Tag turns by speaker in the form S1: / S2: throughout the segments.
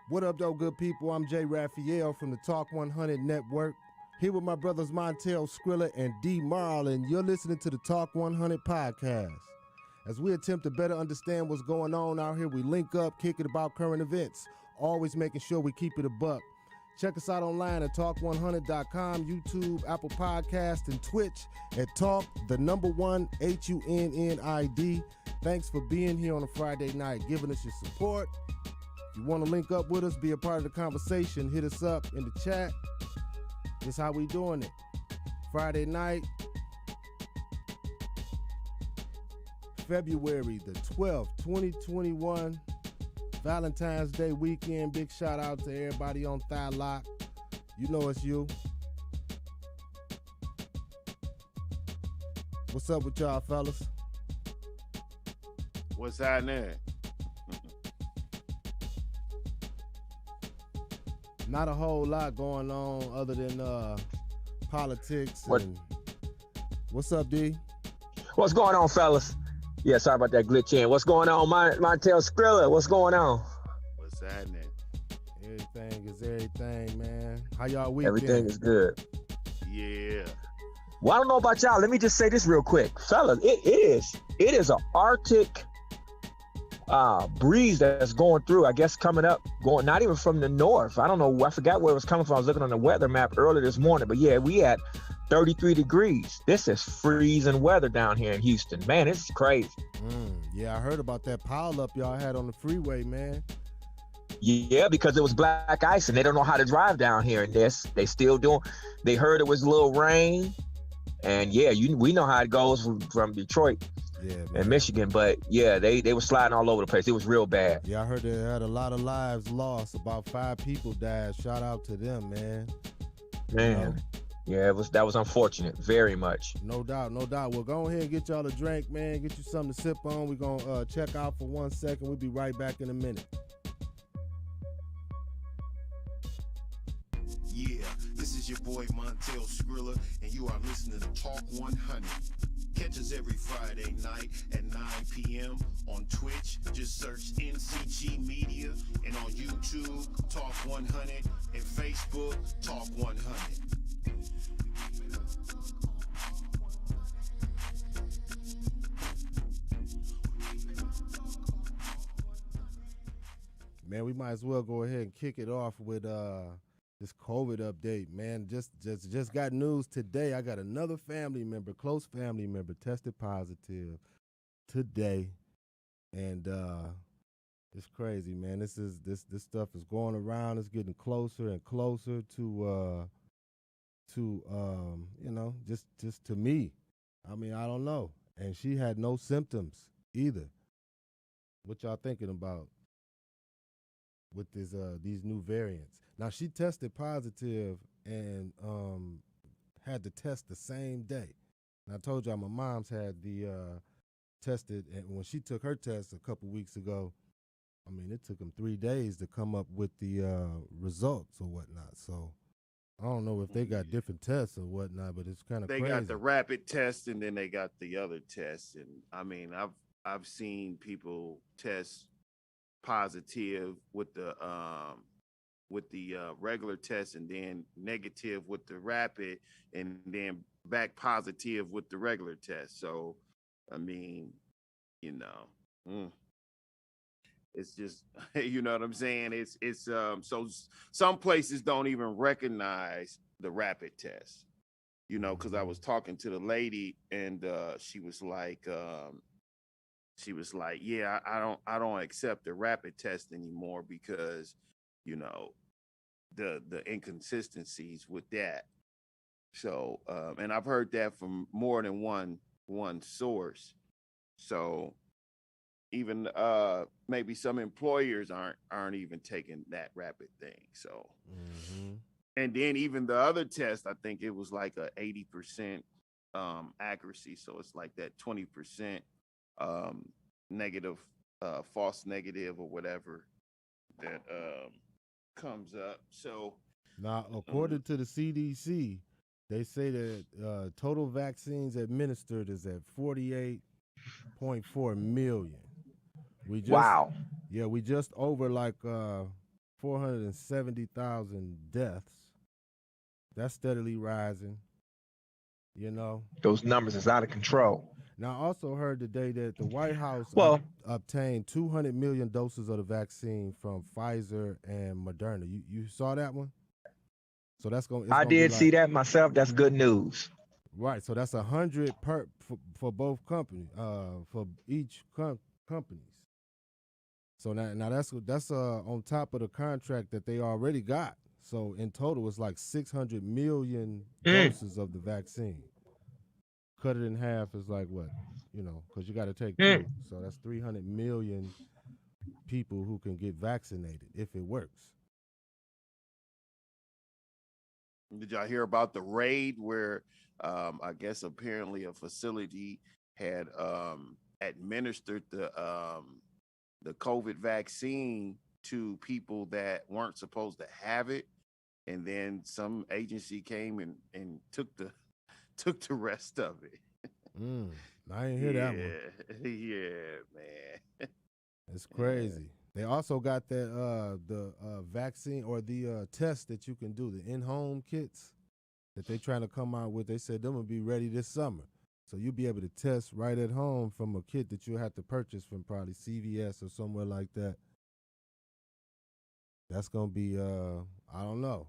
S1: What up, though, good people? I'm Jay Raphael from the Talk1hunnid Network. Here with my brothers TEL-SCRILLA and D. Marl, and you're listening to the Talk1hunnid Podcast. As we attempt to better understand what's going on out here, we link up, kick it about current events, always making sure we keep it a buck. Check us out online at Talk1hunnid.com, YouTube, Apple Podcast, and Twitch at Talk1HUNNID. Thanks for being here on a Friday night, giving us your support. If you want to link up with us, be a part of the conversation, hit us up in the chat. This is how we doing it. Friday night, February the 12th, 2021. Valentine's Day weekend. Big shout out to everybody on Thigh Lock. You know it's you. What's up with y'all, fellas?
S2: What's happening?
S1: Not a whole lot going on other than politics. And what's up, D?
S3: What's going on, fellas? Yeah, sorry about that glitch in. What's going on, my TEL-SCRILLA? What's going on?
S2: What's happening?
S1: Everything is everything, man. How y'all weekend?
S3: Everything is good.
S2: Yeah.
S3: Well, I don't know about y'all. Let me just say this real quick, fellas. It is an Arctic breeze that's going through. I guess coming up, going not even from the north. I don't know. I forgot where it was coming from. I was looking on the weather map earlier this morning. But yeah, we had 33 degrees. This is freezing weather down here in Houston. Man, it's crazy.
S1: Yeah, I heard about that pile up y'all had on the freeway, man.
S3: Yeah, because it was black ice and they don't know how to drive down here in this. They still doing. They heard it was a little rain, and yeah, we know how it goes from Detroit and Michigan. But yeah, they were sliding all over the place. It was real bad.
S1: Yeah, I heard they had a lot of lives lost. About 5 people died. Shout out to them, man.
S3: Man.
S1: You know?
S3: Yeah, that was unfortunate, very much.
S1: No doubt, no doubt. Well, go ahead and get y'all a drink, man. Get you something to sip on. We're going to check out for 1 second. We'll be right back in a minute.
S4: Yeah, this is your boy TEL-SCRILLA, and you are listening to Talk1hunnid. Catch us every Friday night at 9 p.m. on Twitch. Just search NCG Media, and on YouTube, Talk1hunnid, and Facebook, Talk1hunnid.
S1: Man, we might as well go ahead and kick it off with this COVID update, man. Just got news today. I got another family member, close family member, tested positive today, and it's crazy, man. This stuff is going around. It's getting closer and closer to just to me. I mean, I don't know. And she had no symptoms either. What y'all thinking about with these new variants? Now, she tested positive and had the test the same day. And I told y'all my mom's had the tested, and when she took her test a couple weeks ago, I mean, it took them 3 days to come up with the results or whatnot. So I don't know if they got different tests or whatnot, but it's kind of crazy.
S2: They got the rapid test, and then they got the other tests. And I mean, I've seen people test positive with the regular test, and then negative with the rapid, and then back positive with the regular test. So, I mean, it's just, you know what I'm saying? It's so some places don't even recognize the rapid test, because I was talking to the lady, and she was like, yeah, I don't accept the rapid test anymore because, the inconsistencies with that. So, and I've heard that from more than one source. So even maybe some employers aren't even taking that rapid thing. So, and then even the other test, I think it was like a 80% accuracy. So it's like that 20% negative, false negative or whatever that comes up. So
S1: now, according to the CDC, they say that total vaccines administered is at 48.4 million. Wow. Yeah, we just over like 470,000 deaths. That's steadily rising, you know.
S3: Those numbers is out of control.
S1: Now, I also heard today that the White House
S3: Well,
S1: obtained 200 million doses of the vaccine from Pfizer and Moderna. You saw that one? So that's going.
S3: I did see that myself. That's good news.
S1: Right. So that's 100 for both companies. For each companies. So now that's on top of the contract that they already got. So in total, it's like 600 million doses of the vaccine. Cut it in half is like what? You know, because you got to take two. So that's 300 million people who can get vaccinated if it works.
S2: Did y'all hear about the raid where I guess apparently a facility had administered the COVID vaccine to people that weren't supposed to have it, and then some agency came and took the rest of it.
S1: I didn't hear that one.
S2: Yeah, man.
S1: It's crazy. They also got that the vaccine or the test that you can do, the in-home kits that they trying to come out with. They said them will be ready this summer. So you'll be able to test right at home from a kit that you'll have to purchase from probably CVS or somewhere like that. That's going to be, I don't know.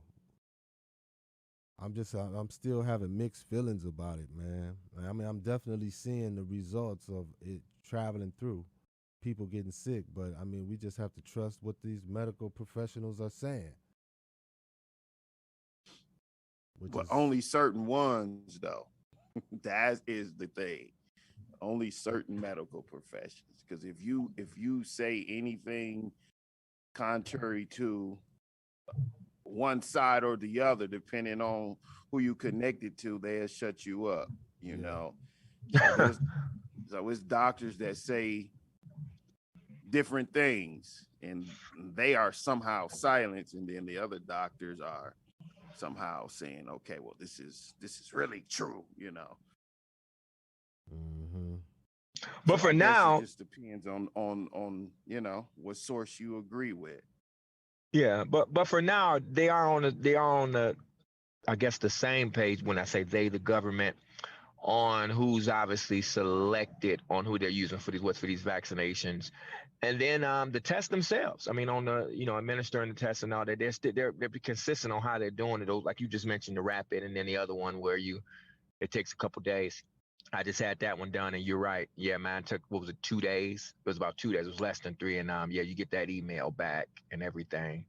S1: I'm still having mixed feelings about it, man. I mean, I'm definitely seeing the results of it traveling through, people getting sick. But, I mean, we just have to trust what these medical professionals are saying.
S2: But only certain ones, though. That is the thing. Only certain medical professions. Because if you say anything contrary to one side or the other, depending on who you connected to, they'll shut you up, you know. So it's doctors that say different things and they are somehow silenced, and then the other doctors are somehow saying, okay, well, this is really true, you know.
S3: But
S2: so
S3: for now,
S2: it just depends on you know what source you agree with.
S3: Yeah, but for now, they are on the I guess the same page when I say they, the government, on who's obviously selected on who they're using for these vaccinations, and then the tests themselves. I mean, on the administering the tests and all that, they're consistent on how they're doing it. Those, like you just mentioned, the rapid, and then the other one where it takes a couple days. I just had that one done, and you're right. Yeah, mine took, what was it, 2 days? It was about 2 days. It was less than 3, and yeah, you get that email back and everything,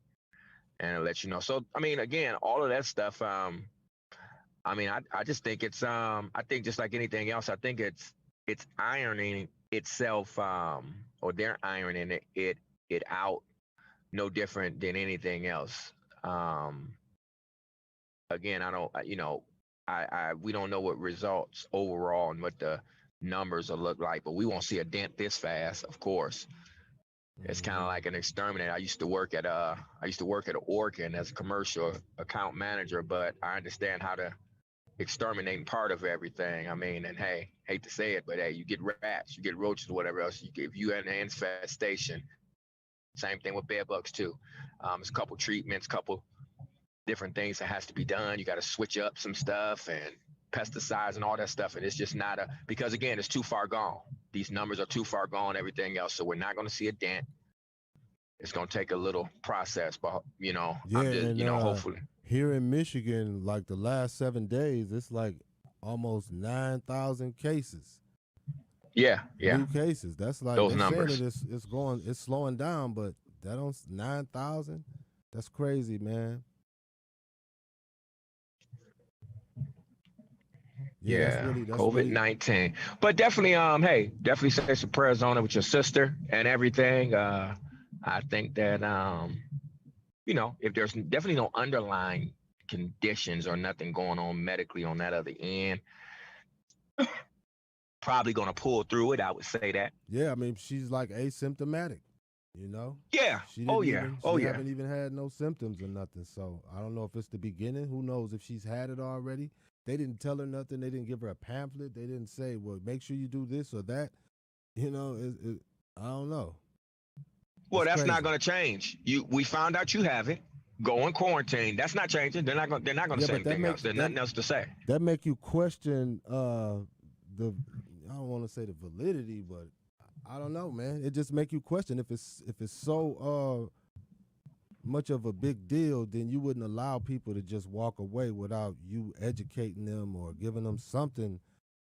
S3: and it lets you know. So, I mean, again, all of that stuff. I mean, I just think it's I think just like anything else, I think it's ironing itself, or they're ironing it out, no different than anything else. Again, I don't, we don't know what results overall and what the numbers will look like, but we won't see a dent this fast, of course. It's kind of like an exterminator. I used to work at Orkin as a commercial account manager, but I understand how to exterminate part of everything. I mean, and hey, hate to say it, but hey, you get rats, you get roaches, whatever else. If you had an infestation, same thing with bed bugs too. It's a couple treatments, couple different things that has to be done. You got to switch up some stuff and pesticides and all that stuff. And it's just not because again, it's too far gone. These numbers are too far gone, everything else. So we're not going to see a dent. It's going to take a little process, but hopefully.
S1: Here in Michigan, like the last 7 days, it's like almost 9,000 cases.
S3: Yeah.
S1: New cases. That's like
S3: those numbers.
S1: It's slowing down, but that on 9,000, that's crazy, man.
S3: Yeah, that's COVID-19. But definitely, definitely say some prayers on it with your sister and everything. I think that, if there's definitely no underlying conditions or nothing going on medically on that other end, probably going to pull through it. I would say that.
S1: Yeah, I mean, she's like asymptomatic, you know?
S3: Yeah.
S1: She haven't even had no symptoms or nothing. So I don't know if it's the beginning. Who knows if she's had it already? They didn't tell her nothing. They didn't give her a pamphlet. They didn't say, well, make sure you do this or that. You know, I don't know.
S3: Well, that's not going to change. We found out you have it. Go in quarantine. That's not changing. They're not going to say anything else. There's nothing else to say.
S1: That make you question I don't want to say the validity, but I don't know, man. It just make you question if it's so much of a big deal, then you wouldn't allow people to just walk away without you educating them or giving them something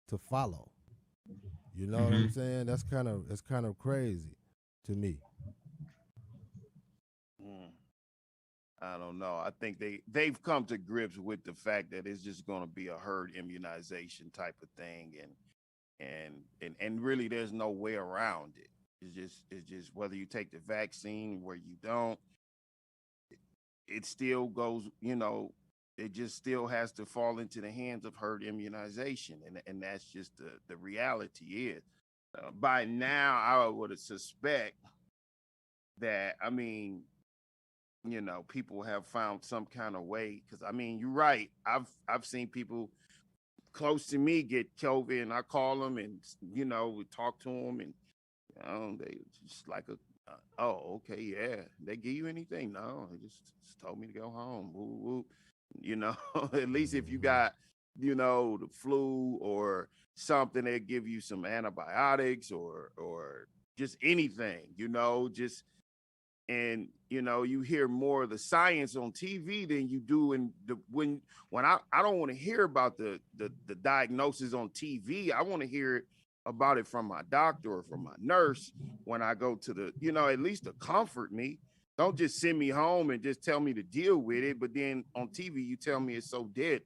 S1: to follow. You know what I'm saying? It's kind of crazy to me.
S2: I don't know. I think they've come to grips with the fact that it's just going to be a herd immunization type of thing, and really there's no way around it. It's just whether you take the vaccine or you don't, it still goes, it just still has to fall into the hands of herd immunization. And that's just the reality is. By now, I would suspect that, people have found some kind of way. Because, you're right. I've seen people close to me get COVID, and I call them and, we talk to them, and they just like oh, okay, yeah. They give you anything? No, they just told me to go home. Woo, woo. At least if you got, the flu or something, they give you some antibiotics or just anything, and you hear more of the science on TV than you do when I don't want to hear about the diagnosis on TV. I want to hear about it from my doctor or from my nurse when I go to the, at least to comfort me. Don't just send me home and just tell me to deal with it. But then on TV, you tell me it's so deadly.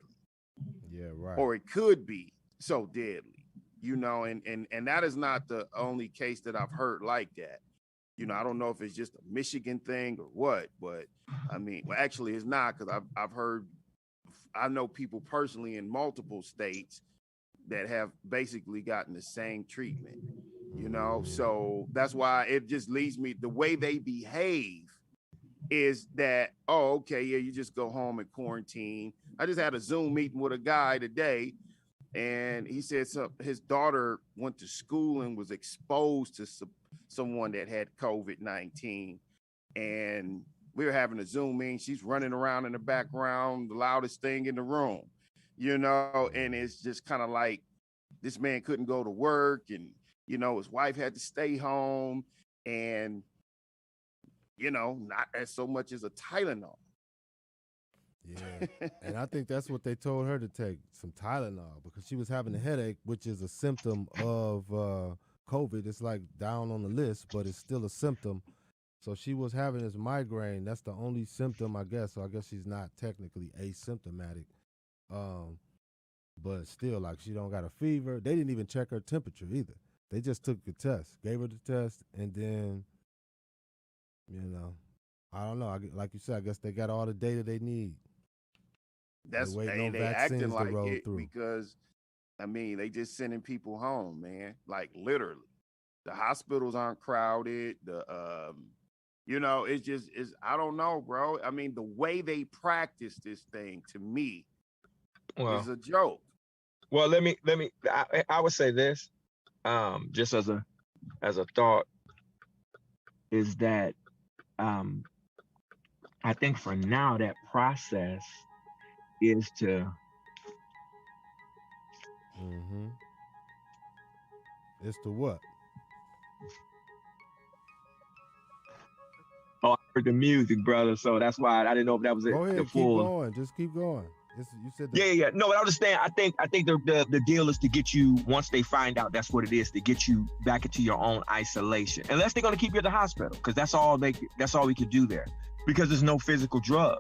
S1: Yeah, right.
S2: Or it could be so deadly, and that is not the only case that I've heard like that. I don't know if it's just a Michigan thing or what, but actually it's not, because I know people personally in multiple states that have basically gotten the same treatment, so that's why it just leads me, the way they behave is that, oh, okay, yeah, you just go home and quarantine. I just had a Zoom meeting with a guy today, and he said his daughter went to school and was exposed to someone that had COVID-19, and we were having a Zoom meeting. She's running around in the background, the loudest thing in the room, and it's just kind of like this man couldn't go to work, and, his wife had to stay home, and, not as so much as a Tylenol.
S1: Yeah, and I think that's what they told her to take, some Tylenol, because she was having a headache, which is a symptom of COVID. It's like down on the list, but it's still a symptom. So she was having this migraine. That's the only symptom, I guess. So I guess she's not technically asymptomatic. But still, like, she don't got a fever. They didn't even check her temperature either. They just took the test, gave her the test, and then, I don't know. Like you said, I guess they got all the data they need.
S2: That's they acting like it through. Because, they just sending people home, man. Like, literally. The hospitals aren't crowded. It's I don't know, bro. The way they practice this thing, to me, is a joke.
S3: Well, I would say this, just as a thought, is that I think for now that process is to
S1: It's to what?
S3: Oh, I heard the music, brother. So that's why I didn't know if that was it.
S1: Go ahead,
S3: the full.
S1: Keep going. Just keep going. You said
S3: yeah. No, but I understand. I think the deal is to get you, once they find out that's what it is, to get you back into your own isolation. Unless they're gonna keep you at the hospital, because that's all we could do there, because there's no physical drug.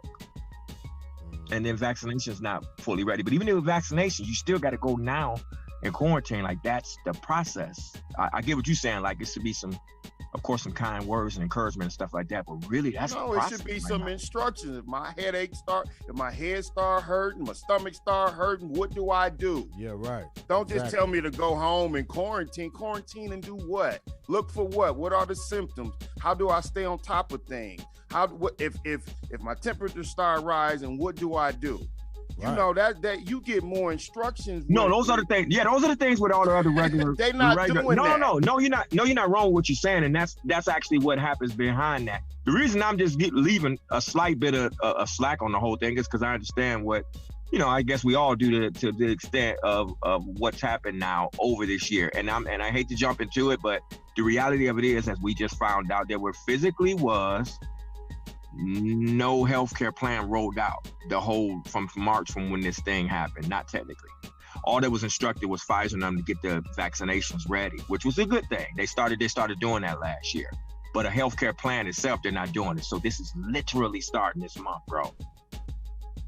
S3: And then vaccination is not fully ready. But even with vaccination, you still got to go now in quarantine. Like, that's the process. I get what you're saying. Like, it should be some kind words and encouragement and stuff like that. But really, that's the process.
S2: It should be some instructions. If my head start hurting, my stomach start hurting, what do I do?
S1: Yeah, right.
S2: Don't just tell me to go home and quarantine. Quarantine and do what? Look for what? What are the symptoms? How do I stay on top of things? If my temperature start rising, what do I do? You
S1: Right.
S2: know that you get more instructions.
S3: No,
S2: with-
S3: those are the things. Yeah, those are the things with all the other regular.
S2: They not
S3: regular,
S2: doing that.
S3: No, you're not. No, you're not wrong with what you're saying, and that's actually what happens behind that. The reason I'm just leaving a slight bit of slack on the whole thing is because I understand what, I guess we all do to the extent of what's happened now over this year, and I hate to jump into it, but the reality of it is, as we just found out, there physically was no healthcare plan rolled out from March, from when this thing happened. Not technically. All that was instructed was Pfizer and them to get the vaccinations ready, which was a good thing. They started doing that last year. But a healthcare plan itself, they're not doing it. So this is literally starting this month, bro.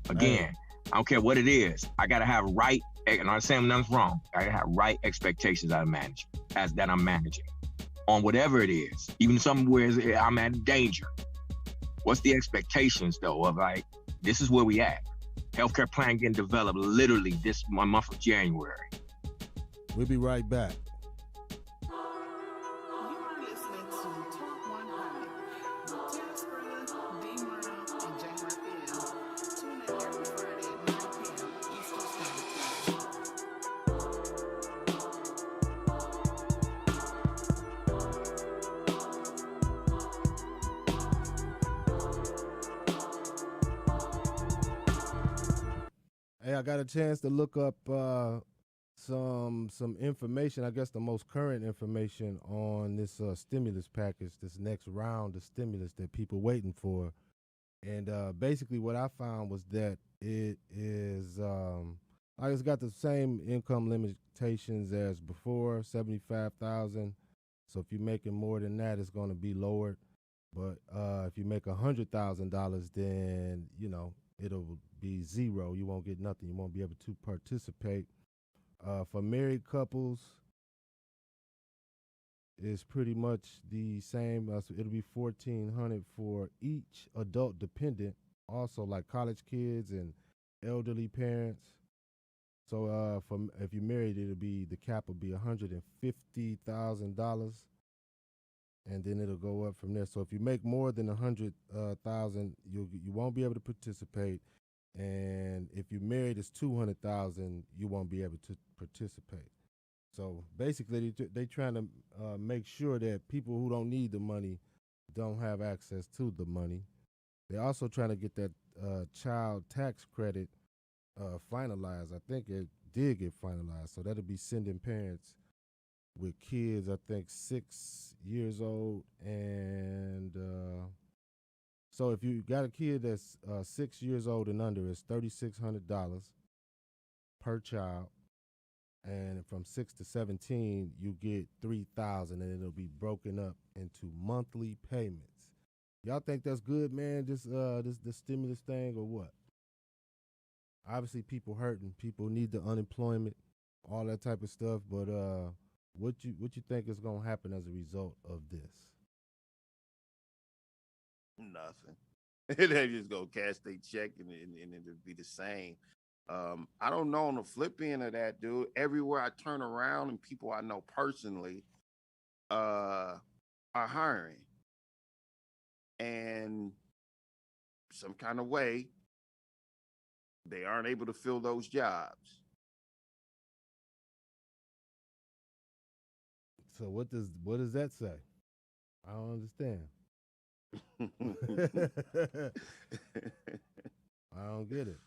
S3: Again, I don't care what it is. I gotta have right, and I'm not saying nothing's wrong. I gotta have right expectations that I'm managing on whatever it is. Even somewhere I'm at danger. What's the expectations though of like, this is where we at? Healthcare plan getting developed literally this month of January.
S1: We'll be right back.
S5: You are listening to Talk1hunnid with TEL-SCRILLA, D-Murder, and J. Raphael. Tune in every Friday at 9 p.m. Eastern Standard Time.
S1: Hey, I got a chance to look up some information, I guess the most current information on this stimulus package, this next round of stimulus that people waiting for. And basically what I found was that it is, it's got the same income limitations as before, 75,000. So if you're making more than that, it's going to be lowered. But if you make $100,000, then, it'll be zero. You won't get nothing. You won't be able to participate. For married couples, it's pretty much the same. So it'll be $1,400 for each adult dependent. Also, like college kids and elderly parents. So if you're married, the cap will be $150,000. And then it'll go up from there. So if you make more than $100,000, you won't be able to participate. And if you're married, it's $200,000. You won't be able to participate. So basically, they trying to make sure that people who don't need the money don't have access to the money. They're also trying to get that child tax credit finalized. I think it did get finalized. So that'll be sending parents with kids, I think 6 years old, and so if you got a kid that's 6 years old and under, it's $3,600 per child, and from 6 to 17, you get $3,000, and it'll be broken up into monthly payments. Y'all think that's good, man? This stimulus thing, or what? Obviously, people hurting, people need the unemployment, all that type of stuff, but what you think is gonna happen as a result of this?
S2: Nothing. They just go cash their check and it'll be the same. I don't know on the flip end of that, dude. Everywhere I turn around and people I know personally are hiring. And some kind of way they aren't able to fill those jobs.
S1: So what does that say? I don't understand. I don't get it.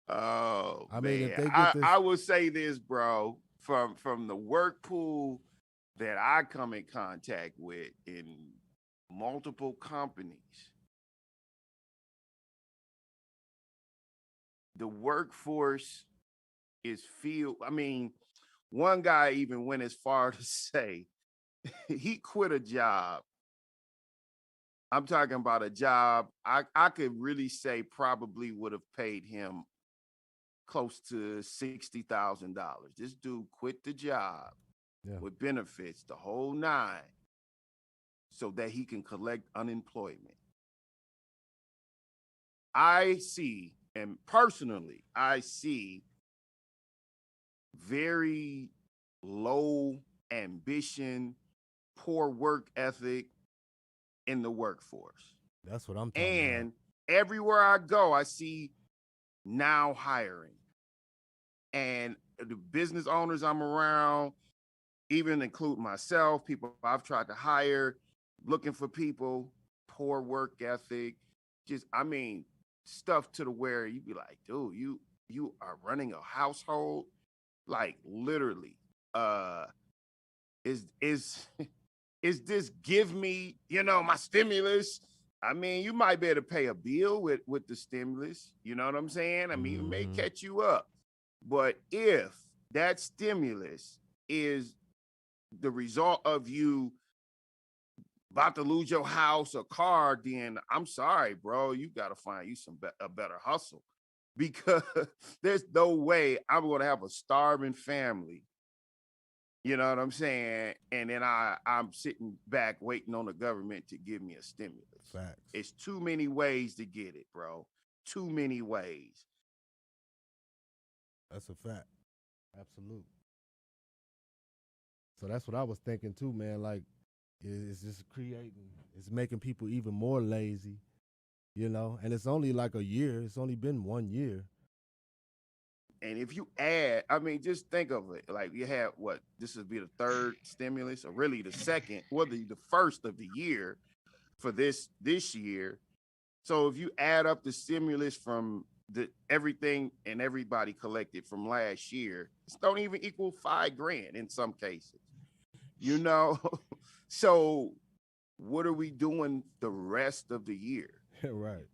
S2: Oh,
S1: I mean,
S2: man.
S1: if they get this,
S2: I will say this, bro, from the work pool that I come in contact with in multiple companies, the workforce is I mean, one guy even went as far to say he quit a job. I'm talking about a job I could really say probably would have paid him close to $60,000. This dude quit the job with benefits, the whole nine, so that he can collect unemployment. I see, and personally, I see very low ambition, poor work ethic in the workforce.
S1: That's what I'm talking about.
S2: And everywhere I go, I see now hiring. And the business owners I'm around, even include myself, people I've tried to hire, looking for people, poor work ethic, just I mean, stuff to the where you be like, dude, you are running a household, like literally. Is is this give me, my stimulus? I mean, you might be able to pay a bill with the stimulus. You know what I'm saying? I mean, it may catch you up. But if that stimulus is the result of you about to lose your house or car, then I'm sorry, bro. You got to find you a better hustle, because there's no way I'm going to have a starving family. You know what I'm saying? And then I'm sitting back waiting on the government to give me a stimulus.
S1: Facts.
S2: It's too many ways to get it, bro. Too many ways.
S1: That's a fact. Absolute. So that's what I was thinking too, man. Like, it's just it's making people even more lazy, and it's only like a year. It's only been 1 year.
S2: And if you add, I mean, just think of it. Like, you have this would be the third stimulus, or really the second, the first of the year for this year. So if you add up the stimulus from everything and everybody collected from last year, it don't even equal $5,000 in some cases. So what are we doing the rest of the year?
S1: Right.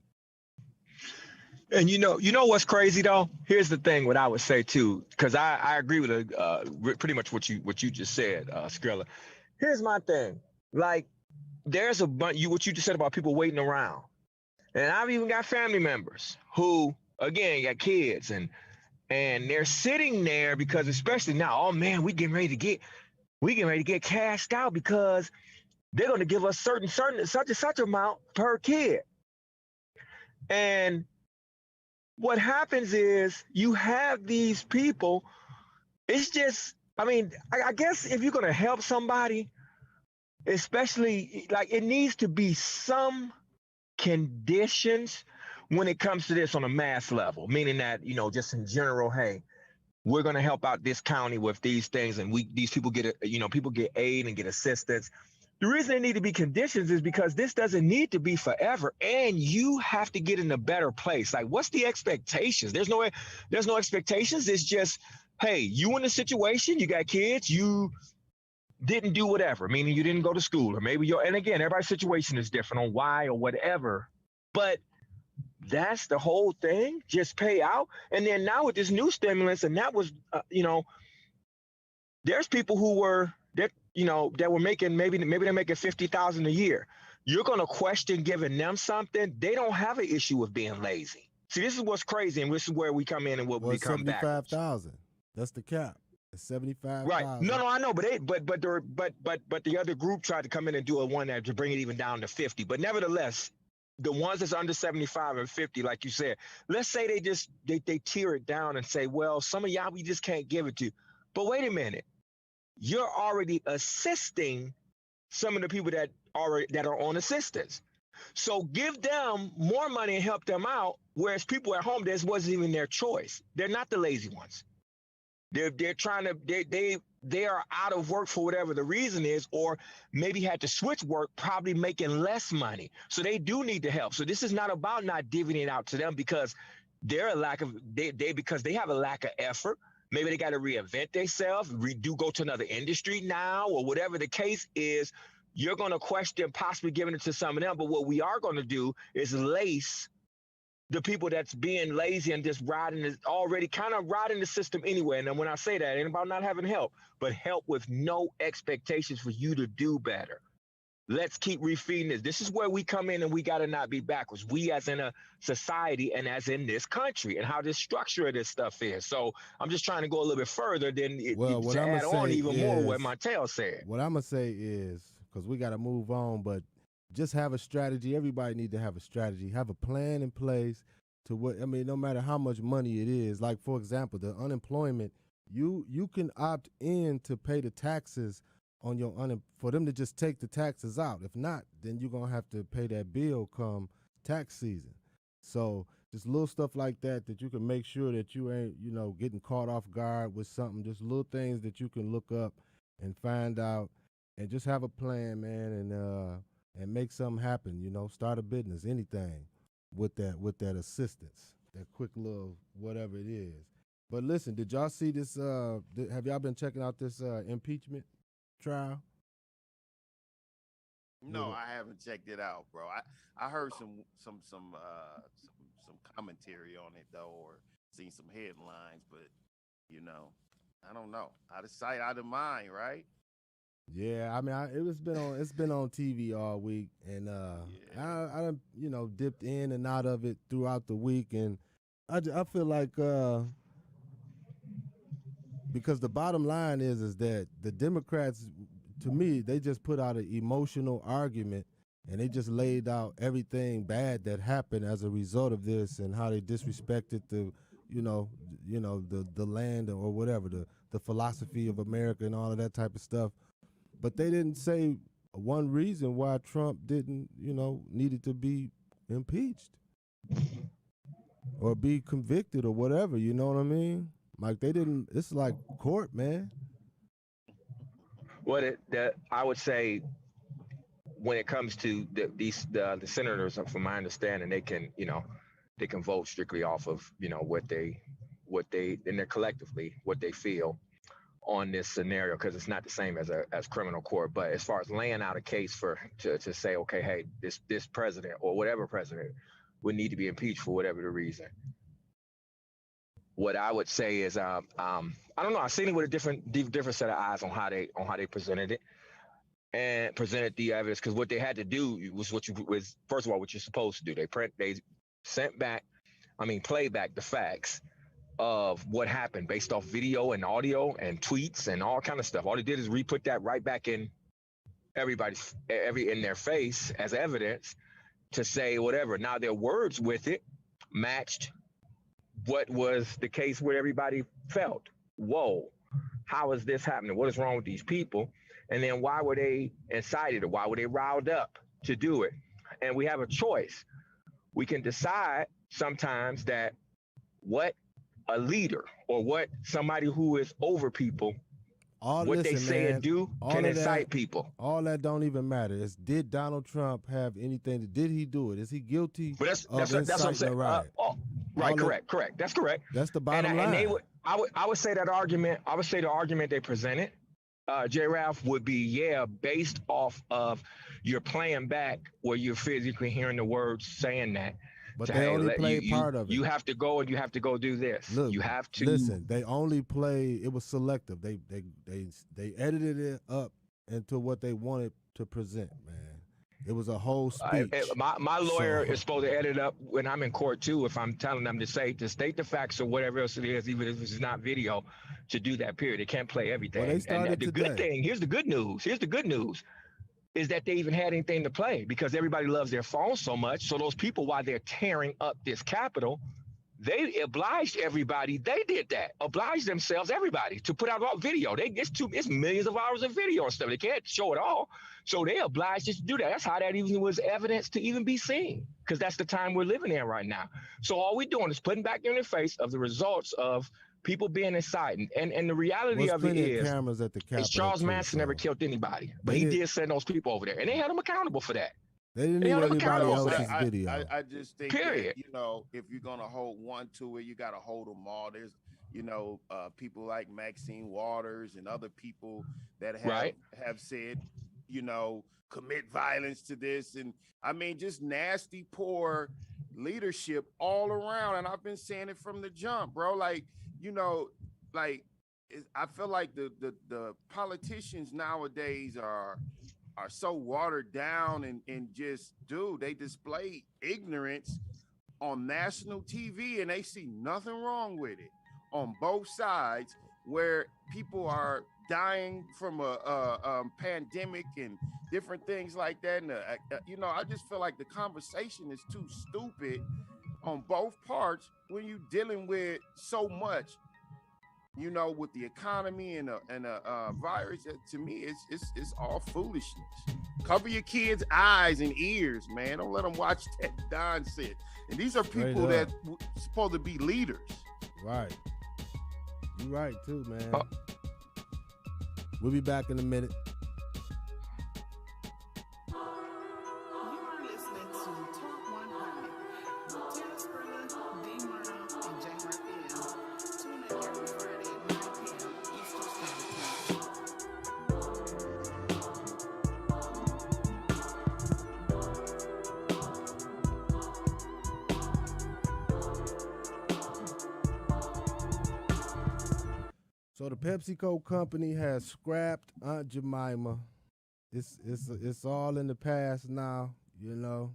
S3: And you know what's crazy though? Here's the thing. What I would say too, because I agree with pretty much what you just said, Skrilla. Here's my thing. Like, there's a bunch. What you just said about people waiting around, and I've even got family members who, again, got kids, and they're sitting there because, especially now, oh man, we getting ready to get cashed out because they're going to give us such amount per kid, and what happens is you have these people. It's just, I mean, I guess if you're going to help somebody, especially, like, it needs to be some conditions when it comes to this on a mass level, meaning that, just in general, hey, we're going to help out this county with these things, and these people get people get aid and get assistance. The reason they need to be conditions is because this doesn't need to be forever, and you have to get in a better place. Like, what's the expectations? There's no expectations. It's just, hey, you in a situation, you got kids, you didn't do whatever, meaning you didn't go to school, or maybe and again, everybody's situation is different on why or whatever, but that's the whole thing. Just pay out. And then now with this new stimulus, and that was, there's people who were that were making maybe they're making $50,000 a year. You're going to question giving them something. They don't have an issue with being lazy. See, this is what's crazy, and this is where we come in and what we become back.
S1: 75,000. That's the cap. It's 75,000.
S3: Right. No, I know, but the other group tried to come in and do a one that to bring it even down to 50. But nevertheless, the ones that's under 75 and 50, like you said, let's say they tear it down and say, well, some of y'all we just can't give it to. But wait a minute. You're already assisting some of the people that are on assistance. So give them more money and help them out. Whereas people at home, this wasn't even their choice. They're not the lazy ones. They're trying to, they are out of work for whatever the reason is, or maybe had to switch work, probably making less money. So they do need the help. So this is not about not divvying it out to them because they have a lack of effort. Maybe they got to reinvent themselves, go to another industry now, or whatever the case is. You're going to question possibly giving it to some of them. But what we are going to do is lace the people that's being lazy and just riding the system anyway. And then when I say that, it ain't about not having help, but help with no expectations for you to do better. Let's keep refeeding this. This is where we come in, and we got to not be backwards. We as in a society and as in this country and how this structure of this stuff is. So I'm just trying to go a little bit further than to add on even more what Montel said.
S1: What I'm going to say is, because we got to move on, but just have a strategy. Everybody need to have a strategy. Have a plan in place to no matter how much money it is. Like, for example, the unemployment, you can opt in to pay the taxes on your for them to just take the taxes out. If not, then you're going to have to pay that bill come tax season. So just little stuff like that you can make sure that you ain't, getting caught off guard with something. Just little things that you can look up and find out, and just have a plan, man, and make something happen. Start a business, anything with that assistance, that quick little whatever it is. But listen, did y'all see this? Have y'all been checking out this impeachment trial?
S2: No, I haven't checked it out, bro. I heard some commentary on it though, or seen some headlines, but I don't know. Out of sight, out of mind, right?
S1: Yeah, I mean, it's been on TV all week, and I dipped in and out of it throughout the week, and I feel like because the bottom line is that the Democrats, to me, they just put out an emotional argument, and they just laid out everything bad that happened as a result of this, and how they disrespected the land or whatever, the philosophy of America and all of that type of stuff. But they didn't say one reason why Trump didn't, needed to be impeached or be convicted or whatever. You know what I mean? Like they didn't. It's like court, man.
S3: I would say, when it comes to the senators, from my understanding, they can vote strictly off of what they and they're collectively what they feel on this scenario, because it's not the same as criminal court. But as far as laying out a case to say, okay, hey, this president or whatever president would need to be impeached for whatever the reason. What I would say is, I don't know. I've seen it with a different set of eyes on how they presented it and presented the evidence. Because what they had to do was first of all what you're supposed to do. They play back the facts of what happened based off video and audio and tweets and all kind of stuff. All they did is re-put that right back in in their face as evidence to say whatever. Now their words with it matched what was the case where everybody felt. Whoa, how is this happening? What is wrong with these people? And then why were they incited, or why were they riled up to do it? And we have a choice. We can decide sometimes that what a leader or what somebody who is over people, they say and do can incite people.
S1: All that don't even matter. It's, did Donald Trump have anything? Did he do it? Is he guilty?
S3: But that's what I'm saying. Right, correct. That's correct.
S1: That's the bottom line.
S3: And I would say that argument. I would say the argument they presented, J. Ralph, would be based off of you're playing back where you're physically hearing the words saying that.
S1: But they only played part of it.
S3: You have to go and you have to go do this.
S1: Look,
S3: you have to
S1: listen. They only play. It was selective. They edited it up into what they wanted to present. Man, it was a whole speech.
S3: My lawyer is supposed to edit up when I'm in court too. If I'm telling them to state the facts or whatever else it is, even if it's not video, to do that. Period. They can't play everything.
S1: Well, they started
S3: and the
S1: today.
S3: Good thing. Here's the good news. Is that they even had anything to play, because everybody loves their phones so much. So those people, while they're tearing up this Capitol, they obliged everybody. They did that, obliged themselves, everybody, to put out all video. It's millions of hours of video and stuff. They can't show it all. So they obliged us to do that. That's how that even was evidence to even be seen, because that's the time we're living in right now. So all we're doing is putting back in the face of the results of people being incited. And the reality of it is Charles Manson never killed anybody, but he did send those people over there, and they held him accountable for that.
S1: They didn't need anybody else's video.
S2: I just think that, if you're going to hold one to it, you got to hold them all. There's, people like Maxine Waters and other people that have said, commit violence to this. And I mean, just nasty, poor leadership all around. And I've been saying it from the jump, bro. I feel like the politicians nowadays are so watered down and just, they display ignorance on national TV, and they see nothing wrong with it on both sides, where people are dying from a pandemic and different things like that. And I just feel like the conversation is too stupid on both parts when you're dealing with so much, with the economy and a virus. To me, it's all foolishness. Cover your kids' eyes and ears, man. Don't let them watch that nonsense. And these are people that supposed to be leaders.
S1: Right. You're right too, man. We'll be back in a minute.
S5: You are listening to Talk 100 with TEL-SCRILLA, D Murdoch, and Jay Raphael. Tune in every Friday at 9 p.m. Eastern Standard Time.
S1: So the PepsiCo company has scrapped Aunt Jemima. It's all in the past now, you know.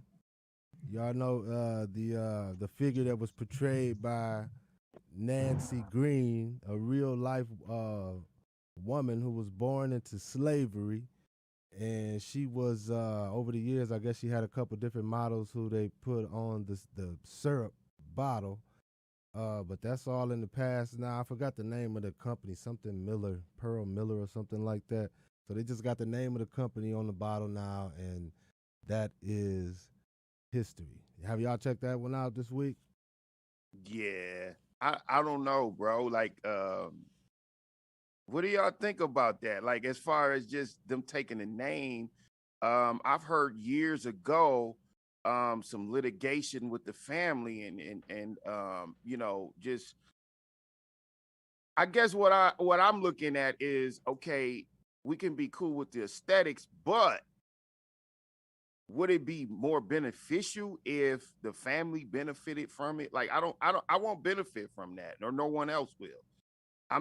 S1: Y'all know the figure that was portrayed by Nancy Green, a real life woman who was born into slavery, and she was over the years, I guess she had a couple different models who they put on the syrup bottle. But that's all in the past now. I forgot the name of the company, something Miller, Pearl Miller or something like that. So they just got the name of the company on the bottle now, and that is history. Have y'all checked that one out this week?
S2: Yeah. I don't know, bro. Like, what do y'all think about that? Like, as far as just them taking the name, I've heard years ago some litigation with the family and you know, just I guess what I'm looking at is, okay, we can be cool with the aesthetics, but would it be more beneficial if the family benefited from it? Like, I won't benefit from that, or no one else will. I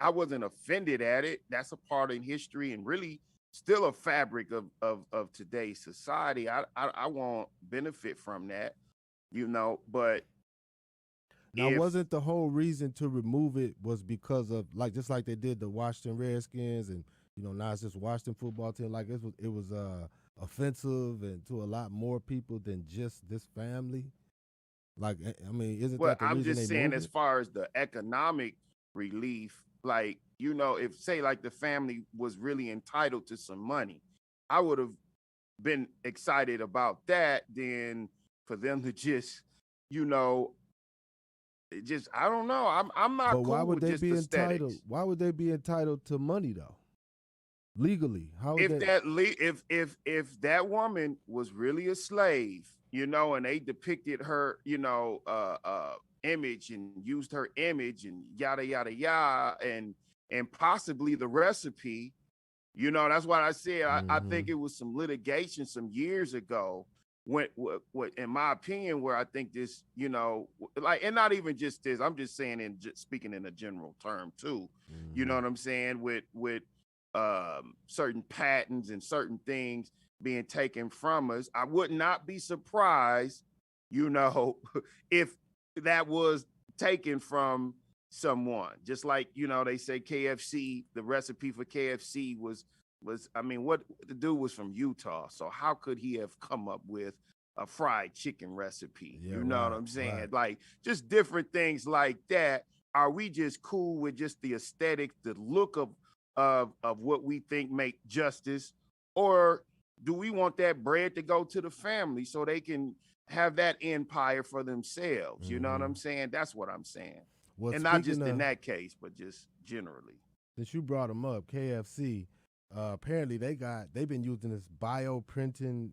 S2: wasn't offended at it. That's a part in history and really still a fabric of today's society. I won't benefit from that, you know, but
S1: now wasn't the whole reason to remove it was because of just like they did the Washington Redskins, and you know, now it's just Washington football team, like it was offensive and to a lot more people than just this family. Like, I mean, isn't that the reason?
S2: I'm just saying, as far as the economic relief, like, you know, if say like the family was really entitled to some money, I would have been excited about that than for them to just, you know, just, I don't know. I'm not.
S1: But
S2: cool
S1: why would
S2: with
S1: they
S2: just
S1: be
S2: aesthetics.
S1: entitled? Why would they be entitled to money though? Legally, how would
S2: if that woman was really a slave, you know, and they depicted her, you know, image and used her image and yada yada yada, and possibly the recipe, you know, that's what I said. I think it was some litigation some years ago when, what in my opinion, where I think this, you know, like, and not even just this, I'm just saying speaking in a general term too, you know what I'm saying, with certain patents and certain things being taken from us. I would not be surprised, you know, if that was taken from someone. Just like, you know, they say KFC, the recipe for KFC was I mean, what the dude was from Utah, so how could he have come up with a fried chicken recipe? Yeah, you know what I'm saying? Right. Like, just different things like that. Are we just cool with just the aesthetic, the look of what we think make justice, or do we want that bread to go to the family so they can have that empire for themselves? You know what I'm saying? That's what I'm saying. Well, and not just in that case, but just generally.
S1: Since you brought them up, KFC, apparently they've been using this bioprinting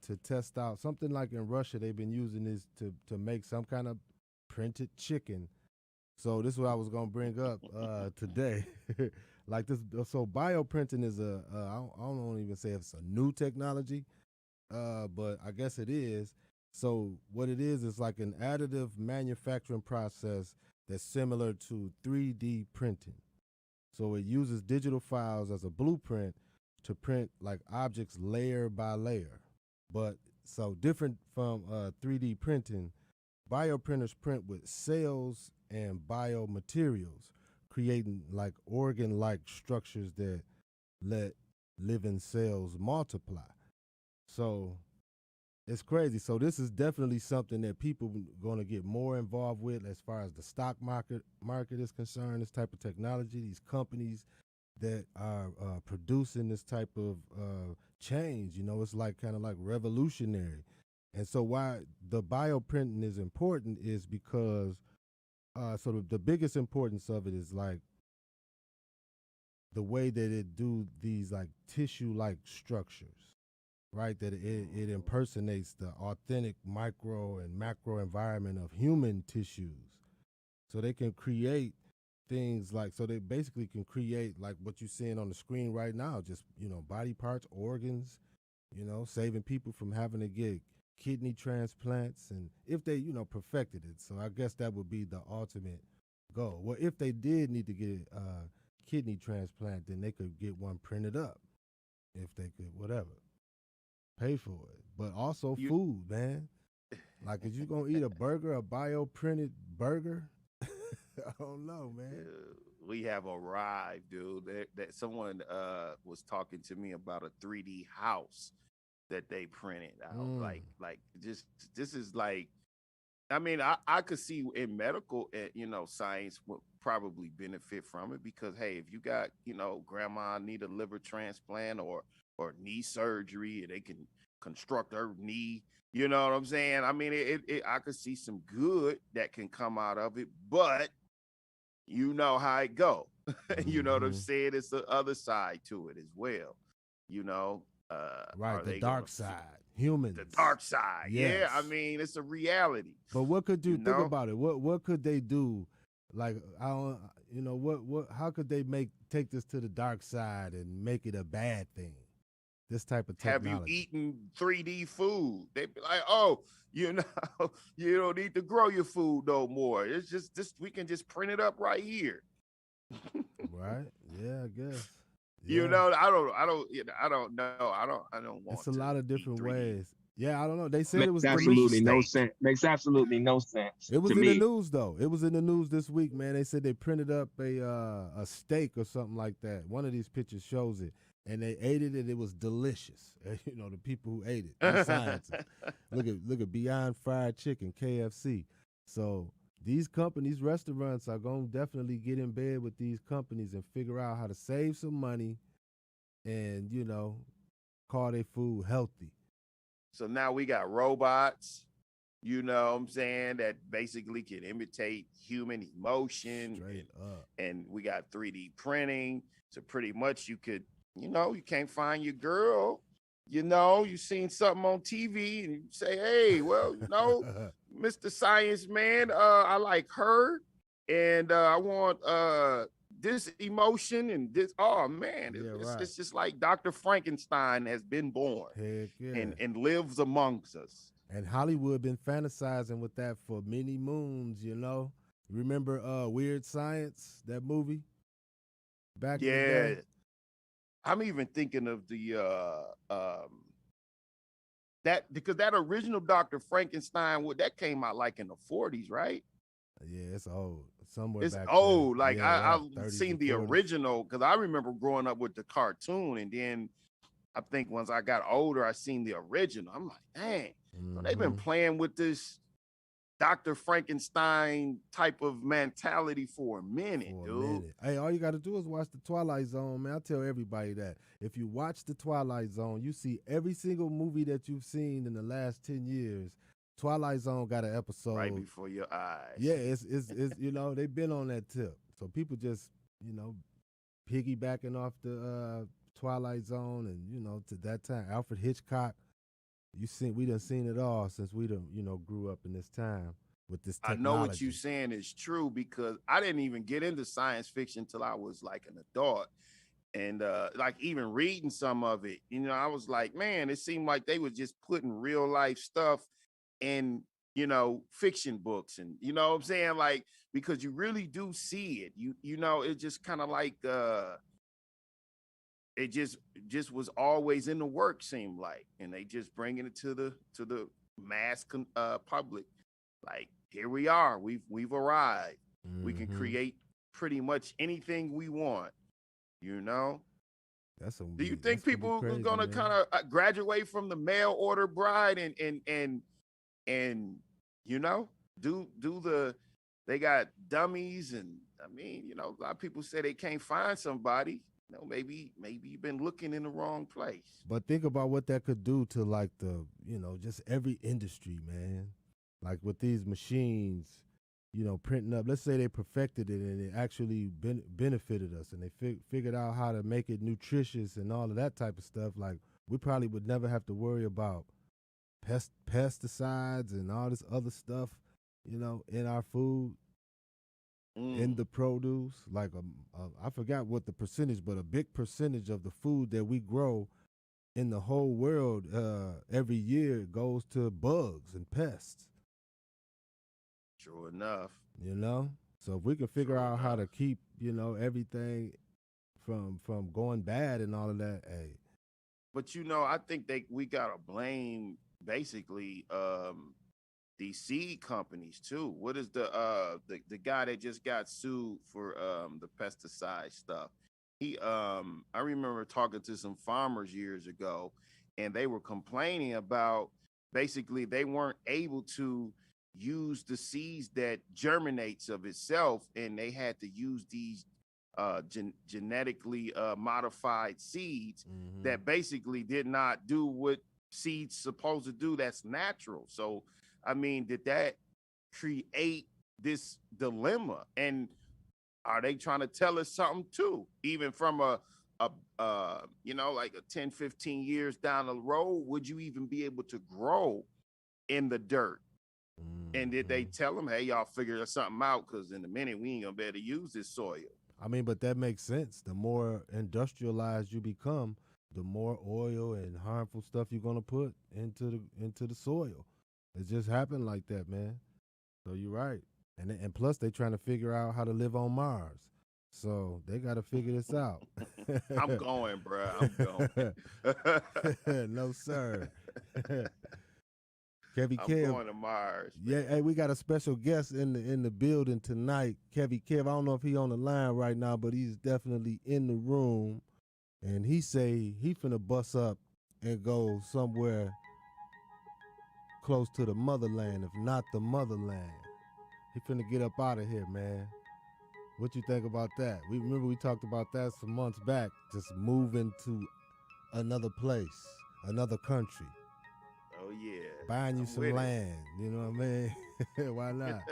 S1: to test out something, like in Russia they've been using this to make some kind of printed chicken. So this is what I was gonna bring up today. Like this, so bioprinting is I don't even say it's a new technology, but I guess it is. So what it is like an additive manufacturing process that's similar to 3D printing. So it uses digital files as a blueprint to print like objects layer by layer. But so different from 3D printing, bioprinters print with cells and biomaterials, creating like organ-like structures that let living cells multiply. So it's crazy. So this is definitely something that people are going to get more involved with as far as the stock market is concerned. This type of technology, these companies that are producing this type of change. You know, it's like kind of like revolutionary. And so why the bioprinting is important is because the biggest importance of it is like the way that it do these like tissue like structures, right? That it impersonates the authentic micro and macro environment of human tissues. So they can create things like, so they basically can create like what you're seeing on the screen right now, just, you know, body parts, organs, you know, saving people from having to get kidney transplants, and if they, you know, perfected it. So I guess that would be the ultimate goal. Well, if they did need to get a kidney transplant, then they could get one printed up if they could, whatever, pay for it. But also food, man. Like, is you gonna eat a burger, a bio-printed burger? I don't know, man.
S2: We have arrived, dude. That someone was talking to me about a 3D house that they printed out. Like just this is like, I mean, I could see in medical, you know, science would probably benefit from it, because hey, if you got, you know, grandma need a liver transplant or knee surgery, and they can construct her knee. You know what I'm saying? I mean, I could see some good that can come out of it, but you know how it go. You know what I'm saying? It's the other side to it as well. You know,
S1: right? The dark side, humans.
S2: The dark side.
S1: Yes.
S2: Yeah, I mean, it's a reality.
S1: But what could you think
S2: know?
S1: about it? What could they do? Like, I don't, you know, what how could they take this to the dark side and make it a bad thing? This type of technology.
S2: Have you eaten 3D food? They'd be like, oh, you know, you don't need to grow your food no more. It's just this, we can just print it up right here.
S1: Right? Yeah, I guess.
S2: Yeah. You know, I don't know. I don't want.
S1: It's a lot of different ways. Yeah, I don't know. They said
S3: Makes
S1: it was
S3: absolutely no sense. Makes absolutely no sense.
S1: It was
S3: in
S1: the news though. It was in the news this week, man. They said they printed up a steak or something like that. One of these pictures shows it. And they ate it, and it was delicious. You know, the people who ate it, the scientists. Look at Beyond Fried Chicken, KFC. So these companies, restaurants are going to definitely get in bed with these companies and figure out how to save some money and, you know, call their food healthy.
S2: So now we got robots, you know what I'm saying, that basically can imitate human emotion.
S1: Straight up.
S2: And we got 3D printing. So pretty much you could, you know, you can't find your girl, you know, you seen something on TV and you say, hey, well, you know, Mr. Science Man, I like her, and I want this emotion and this. Oh man, it's just like Dr. Frankenstein has been born.
S1: Heck yeah.
S2: and lives amongst us.
S1: And Hollywood been fantasizing with that for many moons, you know. Remember Weird Science, that movie? Back in the day?
S2: I'm even thinking of the that, because that original Dr. Frankenstein, that came out like in the 40s, right?
S1: Yeah, it's old. Somewhere
S2: it's
S1: back
S2: old.
S1: there.
S2: Like
S1: yeah,
S2: I've seen the 40s. Original, because I remember growing up with the cartoon, and then I think once I got older, I seen the original. I'm like, dang, so they've been playing with this Dr. Frankenstein type of mentality for a minute, dude.
S1: Hey, all you got to do is watch the Twilight Zone, man. I tell everybody that. If you watch the Twilight Zone, you see every single movie that you've seen in the last 10 years. Twilight Zone got an episode
S2: right before your eyes.
S1: Yeah, it's you know, they've been on that tip. So people just, you know, piggybacking off the Twilight Zone, and, you know, to that time, Alfred Hitchcock. We done seen it all since we done, you know, grew up in this time with this technology.
S2: I know what you're saying is true, because I didn't even get into science fiction till I was like an adult. And like even reading some of it, you know, I was like, man, it seemed like they were just putting real life stuff in, you know, fiction books. And, you know what I'm saying? Like, because you really do see it. You know, it's just kind of like it just was always in the work, seemed like, and they just bringing it to the mass public. Like, here we are, we've arrived. We can create pretty much anything we want, you know. Do you think people are gonna kind of graduate from the mail order bride and you know, do they got dummies? And I mean, you know, a lot of people say they can't find somebody. maybe you've been looking in the wrong place.
S1: But think about what that could do to like just every industry, man. Like with these machines, printing up. Let's say they perfected it and it actually benefited us, and they figured out how to make it nutritious and all of that type of stuff. Like we probably would never have to worry about pesticides and all this other stuff, in our food, in the produce. Like I forgot what the percentage, but a big percentage of the food that we grow in the whole world every year goes to bugs and pests.
S2: Sure enough.
S1: So if we can figure out how to keep, everything from going bad and all of that, hey.
S2: But I think we gotta blame basically these seed companies too. What is the guy that just got sued for the pesticide stuff? I remember talking to some farmers years ago, and they were complaining about basically they weren't able to use the seeds that germinates of itself, and they had to use these genetically modified seeds that basically did not do what seeds supposed to do. That's natural. So I mean, did that create this dilemma? And are they trying to tell us something too, even from like a 10, 15 years down the road? Would you even be able to grow in the dirt? And did they tell them, hey, y'all figure something out, because in a minute we ain't gonna be able to use this soil?
S1: I mean, but that makes sense. The more industrialized you become, the more oil and harmful stuff you're gonna put into the soil. It just happened like that, man. So you're right. And plus they trying to figure out how to live on Mars. So they got to figure this out.
S2: I'm going, bro. I'm going.
S1: No, sir. Kevy
S2: I'm
S1: Kev,
S2: going to Mars.
S1: Yeah, hey, we got a special guest in the building tonight. Kevy Kev, I don't know if he on the line right now, but he's definitely in the room. And he say he finna bust up and go somewhere close to the motherland, if not the motherland. He finna get up out of here, man. What you think about that? We talked about that some months back, just moving to another place, another country.
S2: Oh yeah.
S1: Buying you some land, you know what I mean? Why not?